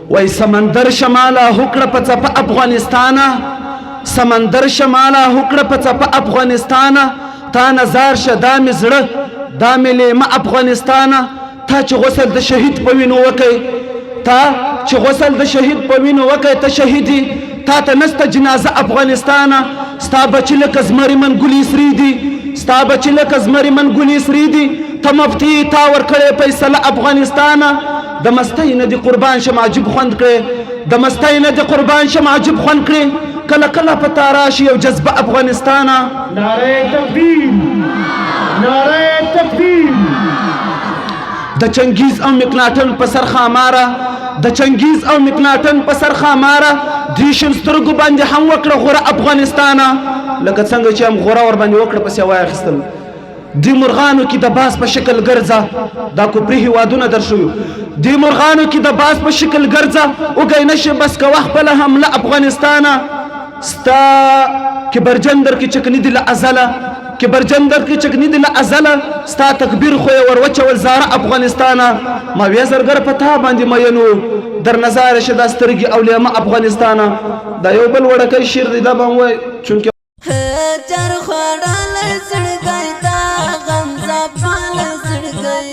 وای سمندر شماله هکړه په څپه افغانستانه سمندر شماله هکړه په څپه افغانستانه تا نظر شه دا مې زړه دا مې لیمه افغانستانه تا چې غسل د شهید په وینو وکئ تا چې غسل د شهید په وینو وکئ ته شهیدي تا ته نسته جنازه افغانستانه ستا بچي لکه زمري منګلي سري دي ستا بچي لکه زمري منګلي سري دي ته مفتي تا ورکړې فیصله افغانستانه د مستۍ نه دې قربان شم عجیب خوند کړې د مستۍ نه دې قربان شم عجیب خوند کړې کله کله په تا راشي یو جذبه افغانستانه نعره تکبیر نعره تکبیر د چنګیز او مکناټن په سر خاماره د چنګیز او مکناټن په سر خاماره دیشم سترګو باندې هم وکړه غوره افغانستانه لکه څنګه چې هم غوره ور باندې وکړه پسې واخیستل دی مرغانو کې د باز په شکل ګرځه دا کوپري هیوادونه در شوي دی مرغانو کې د باز په شکل ګرځه وګی نشي بس کوه خپله حمله افغانستانه ستا کبرجن در کې چکني دي له ازله کبرجن در کې چکني دي له ازله ستا تکبیر خو یې ور وچول زاره افغانستانه ما ویې زرګر په تا باندې مینو در نظاره شه دا سترګې او لیمه افغانستانه دا یو بل وړکی شعر دی دا به هم وایي چونکې چر خوړل زړګی دا غم زبال زړګی